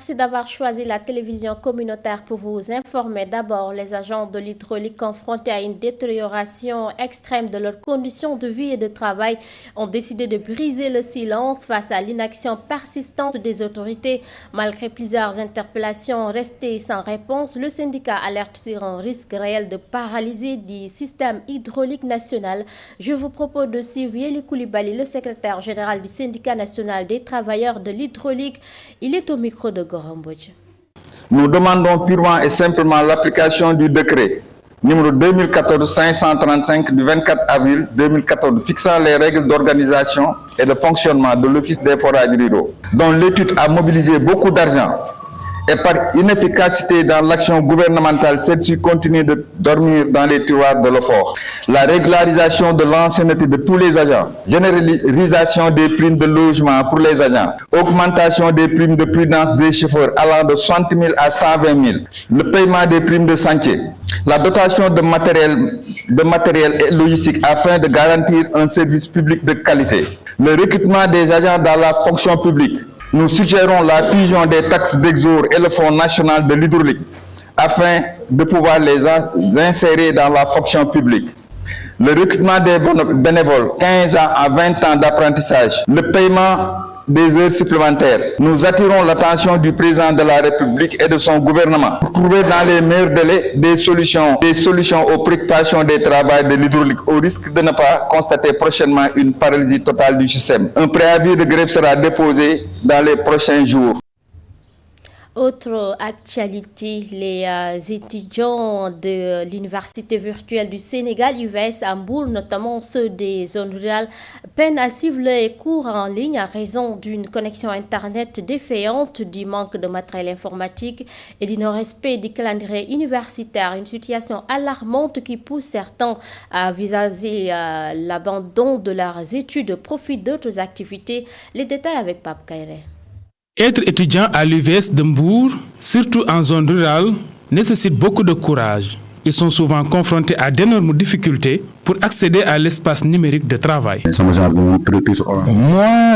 Merci d'avoir choisi la télévision communautaire pour vous informer. D'abord, les agents de l'hydraulique confrontés à une détérioration extrême de leurs conditions de vie et de travail ont décidé de briser le silence face à l'inaction persistante des autorités. Malgré plusieurs interpellations restées sans réponse, le syndicat alerte sur un risque réel de paralysie du système hydraulique national. Je vous propose de suivre Yeli Koulibaly, le secrétaire général du syndicat national des travailleurs de l'hydraulique. Il est au micro de Gorambodj. Nous demandons purement et simplement l'application du décret numéro 2014-535 du 24 avril 2014 fixant les règles d'organisation et de fonctionnement de l'Office des forages ruraux, dont l'étude a mobilisé beaucoup d'argent. Et par inefficacité dans l'action gouvernementale, celle-ci continue de dormir dans les tiroirs de l'OFOR. La régularisation de l'ancienneté de tous les agents, généralisation des primes de logement pour les agents, augmentation des primes de prudence des chauffeurs allant de 60 000 à 120 000, le paiement des primes de chantier, la dotation de matériel et logistique afin de garantir un service public de qualité, le recrutement des agents dans la fonction publique. Nous suggérons la fusion des taxes d'exor et le Fonds national de l'hydraulique afin de pouvoir les insérer dans la fonction publique. Le recrutement des bénévoles, 15 ans à 20 ans d'apprentissage, le paiement des heures supplémentaires. Nous attirons l'attention du président de la République et de son gouvernement pour trouver dans les meilleurs délais des solutions aux préoccupations des travailleurs de l'hydraulique au risque de ne pas constater prochainement une paralysie totale du système. Un préavis de grève sera déposé dans les prochains jours. Autre actualité, les étudiants de l'Université virtuelle du Sénégal, UVS à Mbour, notamment ceux des zones rurales, peinent à suivre les cours en ligne à raison d'une connexion Internet défaillante, du manque de matériel informatique et du non-respect du calendrier universitaire. Une situation alarmante qui pousse certains à visager l'abandon de leurs études au profit d'autres activités. Les détails avec Pape Kairé. Être étudiant à l'UVS de Mbour, surtout en zone rurale, nécessite beaucoup de courage. Ils sont souvent confrontés à d'énormes difficultés pour accéder à l'espace numérique de travail. Moi,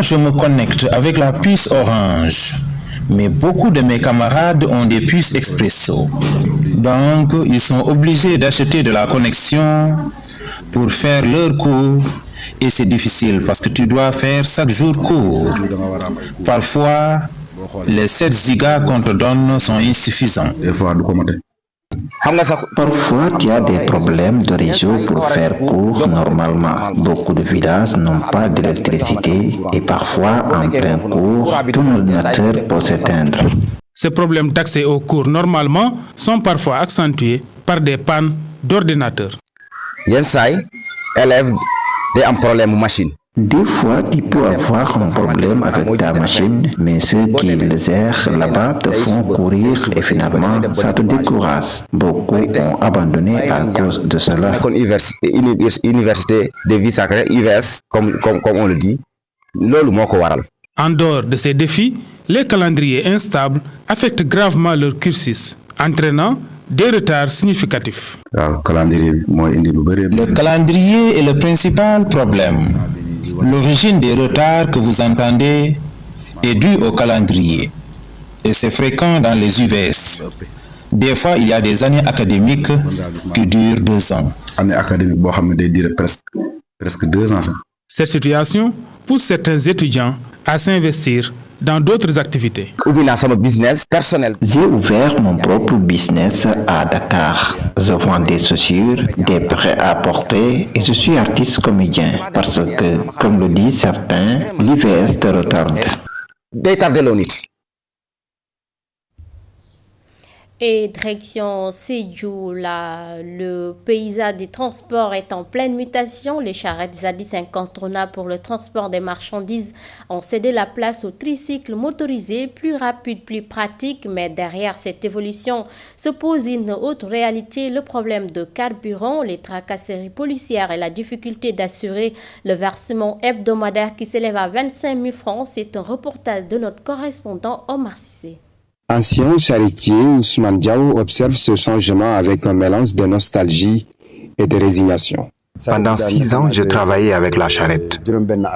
je me connecte avec la puce Orange, mais beaucoup de mes camarades ont des puces Expresso. Donc, ils sont obligés d'acheter de la connexion pour faire leurs cours. Et c'est difficile parce que tu dois faire chaque jour cours. Parfois, les 7 gigas qu'on te donne sont insuffisants. Parfois, tu as des problèmes de réseau pour faire cours normalement. Beaucoup de villages n'ont pas d'électricité et parfois, en plein cours, ton ordinateur peut s'éteindre. Ces problèmes d'accès aux cours normalement sont parfois accentués par des pannes d'ordinateur. Des fois, tu peux avoir un problème avec ta machine, mais ceux qui le gèrent là-bas te font courir et finalement, ça te décourage. Beaucoup ont abandonné à cause de cela. Université de vie sacrée, UVS, comme on le dit, En dehors de ces défis, les calendriers instables affectent gravement leur cursus, entraînant des retards significatifs. Le calendrier est le principal problème. L'origine des retards que vous entendez est due au calendrier et c'est fréquent dans les UVS. Des fois, il y a des années académiques qui durent 2 ans. Presque 2 ans. Cette situation pousse certains étudiants à s'investir dans d'autres activités. J'ai ouvert mon propre business à Dakar. Je vends des chaussures, des prêts à porter et je suis artiste comédien parce que, comme le disent certains, l'IVS te retarde. Et direction Sédhiou, le paysage des transports est en pleine mutation. Les charrettes jadis incontournables pour le transport des marchandises ont cédé la place aux tricycles motorisés, plus rapides, plus pratiques. Mais derrière cette évolution se pose une autre réalité, le problème de carburant, les tracasseries policières et la difficulté d'assurer le versement hebdomadaire qui s'élève à 25 000 francs. C'est un reportage de notre correspondant Omar Cissé. Ancien charretier, Ousmane Diaw observe ce changement avec un mélange de nostalgie et de résignation. Pendant 6 ans, je travaillais avec la charrette.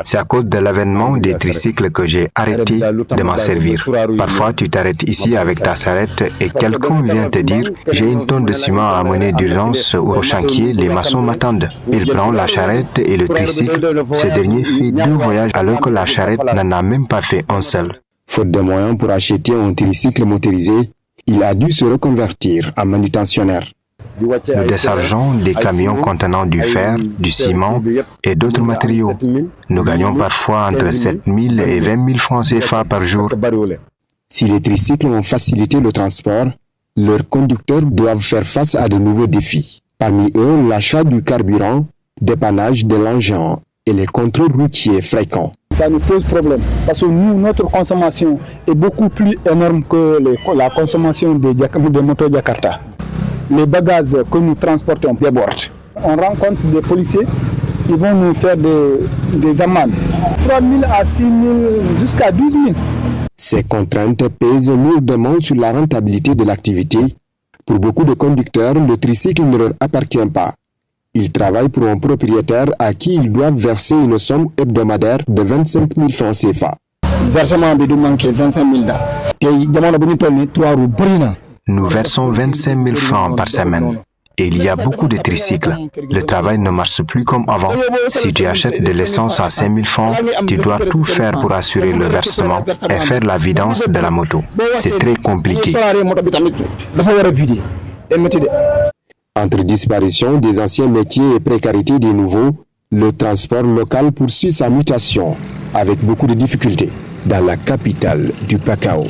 C'est à cause de l'avènement des tricycles que j'ai arrêté de m'en servir. Parfois, tu t'arrêtes ici avec ta charrette et quelqu'un vient te dire « J'ai une tonne de ciment à amener d'urgence au chantier, les maçons m'attendent ». Il prend la charrette et le tricycle. Ce dernier fait 2 voyages alors que la charrette n'en a même pas fait un seul. Faute de moyens pour acheter un tricycle motorisé, il a dû se reconvertir en manutentionnaire. Nous déchargeons des camions contenant du fer, du ciment et d'autres matériaux. Nous gagnons parfois entre 7 000 et 20 000 francs CFA par jour. Si les tricycles ont facilité le transport, leurs conducteurs doivent faire face à de nouveaux défis. Parmi eux, l'achat du carburant, dépannage de l'engin et les contrôles routiers fréquents. Ça nous pose problème parce que nous, notre consommation est beaucoup plus énorme que la consommation des motos Jakarta. Les bagages que nous transportons débordent. On rencontre des policiers, ils vont nous faire des amendes. 3 000 à 6 000 jusqu'à 12 000. Ces contraintes pèsent lourdement sur la rentabilité de l'activité. Pour beaucoup de conducteurs, le tricycle ne leur appartient pas. Ils travaillent pour un propriétaire à qui ils doivent verser une somme hebdomadaire de 25 000 francs CFA. Versement de manque 25 000. Nous versons 25 000 francs par semaine. Et il y a beaucoup de tricycles. Le travail ne marche plus comme avant. Si tu achètes de l'essence à 5 000 francs, tu dois tout faire pour assurer le versement et faire la vidance de la moto. C'est très compliqué. Entre disparition des anciens métiers et précarité des nouveaux, le transport local poursuit sa mutation avec beaucoup de difficultés dans la capitale du Pacao.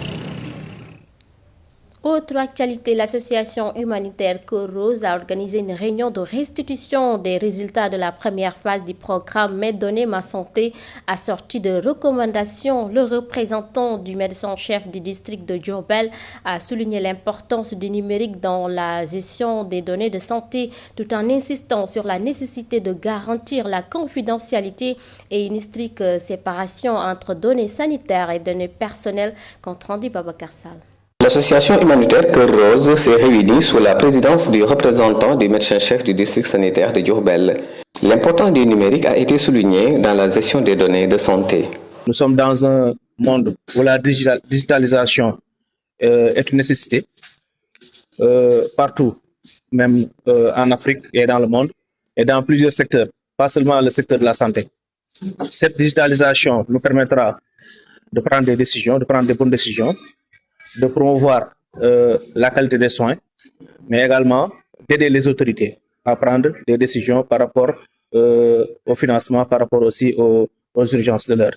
Autre actualité, l'association humanitaire Cœur Rose a organisé une réunion de restitution des résultats de la première phase du programme Mes données, ma santé, assortie de recommandations. Le représentant du médecin-chef du district de Diourbel a souligné l'importance du numérique dans la gestion des données de santé, tout en insistant sur la nécessité de garantir la confidentialité et une stricte séparation entre données sanitaires et données personnelles, compte rendu Babacar Sall. L'association humanitaire Cœur Rose s'est réunie sous la présidence du représentant du médecin-chef du district sanitaire de Diourbel. L'importance du numérique a été souligné dans la gestion des données de santé. Nous sommes dans un monde où la digitalisation est une nécessité partout, même en Afrique et dans le monde, et dans plusieurs secteurs, pas seulement le secteur de la santé. Cette digitalisation nous permettra de prendre des décisions, de prendre des bonnes décisions, de promouvoir la qualité des soins, mais également d'aider les autorités à prendre des décisions par rapport au financement, par rapport aussi aux urgences de l'heure.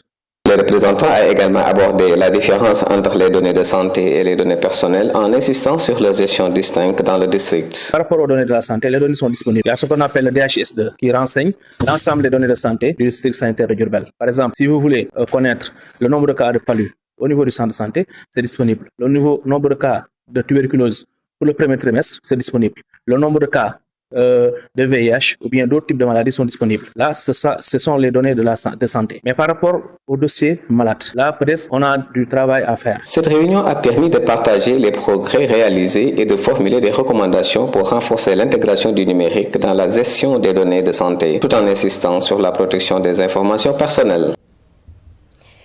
Le représentant a également abordé la différence entre les données de santé et les données personnelles en insistant sur leur gestion distincte dans le district. Par rapport aux données de la santé, les données sont disponibles. Il y a ce qu'on appelle le DHIS2 qui renseigne l'ensemble des données de santé du district sanitaire de Diourbel. Par exemple, si vous voulez connaître le nombre de cas de palu au niveau du centre de santé, c'est disponible. Le nombre de cas de tuberculose pour le premier trimestre, c'est disponible. Le nombre de cas de VIH ou bien d'autres types de maladies sont disponibles. Là, ce sont les données de santé. Mais par rapport au dossier malade, là, peut-être, on a du travail à faire. Cette réunion a permis de partager les progrès réalisés et de formuler des recommandations pour renforcer l'intégration du numérique dans la gestion des données de santé, tout en insistant sur la protection des informations personnelles.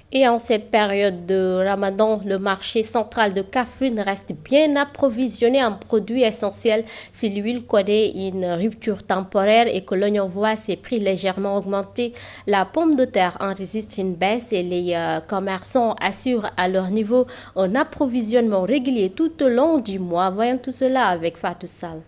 Et en cette période de Ramadan, le marché central de Kaffrine reste bien approvisionné en produits essentiels. Si l'huile connaît une rupture temporaire et que l'oignon voit ses prix légèrement augmenter, la pomme de terre enregistre une baisse et les commerçants assurent à leur niveau un approvisionnement régulier tout au long du mois. Voyons tout cela avec Fatou Sall.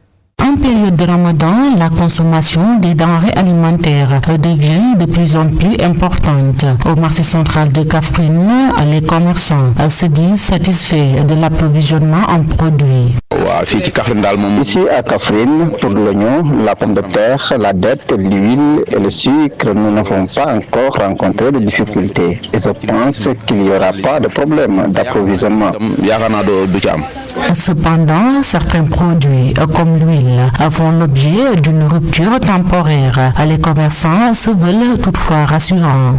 En période de Ramadan, la consommation des denrées alimentaires devient de plus en plus importante. Au marché central de Kaffrine, les commerçants se disent satisfaits de l'approvisionnement en produits. Ici à Kaffrine, pour l'oignon, la pomme de terre, la dette, l'huile et le sucre, nous n'avons pas encore rencontré de difficultés. Et je pense qu'il n'y aura pas de problème d'approvisionnement. Cependant, certains produits, comme l'huile, font l'objet d'une rupture temporaire. Les commerçants se veulent toutefois rassurants.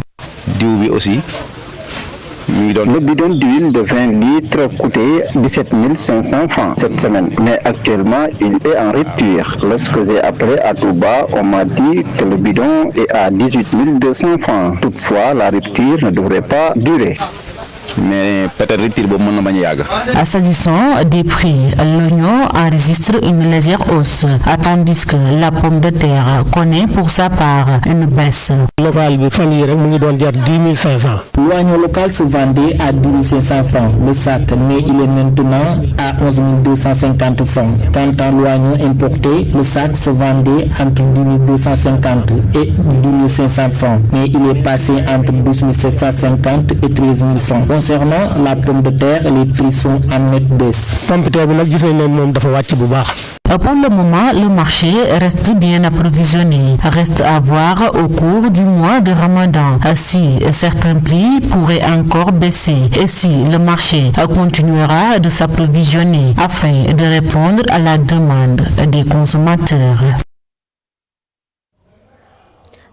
Le bidon d'huile de 20 litres coûtait 17 500 francs cette semaine, mais actuellement il est en rupture. Lorsque j'ai appelé à Touba, on m'a dit que le bidon est à 18 200 francs. Toutefois, la rupture ne devrait pas durer. Mais peut-être rupture boobu mën na bañ a yàgg. S'agissant des prix, l'oignon enregistre une légère hausse, tandis que la pomme de terre connaît pour sa part une baisse. L'oignon local se vendait à 10 500 francs le sac, mais il est maintenant à 11 250 francs. Quant à l'oignon importé, le sac se vendait entre 10 250 et 10 500 francs, mais il est passé entre 12 750 et 13 000 francs. Concernant la pomme de terre, les prix sont en nette baisse. Pour le moment, le marché reste bien approvisionné. Reste à voir au cours du mois de Ramadan si certains prix pourraient encore baisser et si le marché continuera de s'approvisionner afin de répondre à la demande des consommateurs.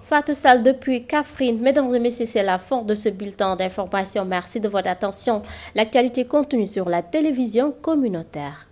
Fatou Sall depuis Kaffrine. Mesdames et messieurs, c'est la fin de ce bulletin d'information. Merci de votre attention. L'actualité continue sur la télévision communautaire.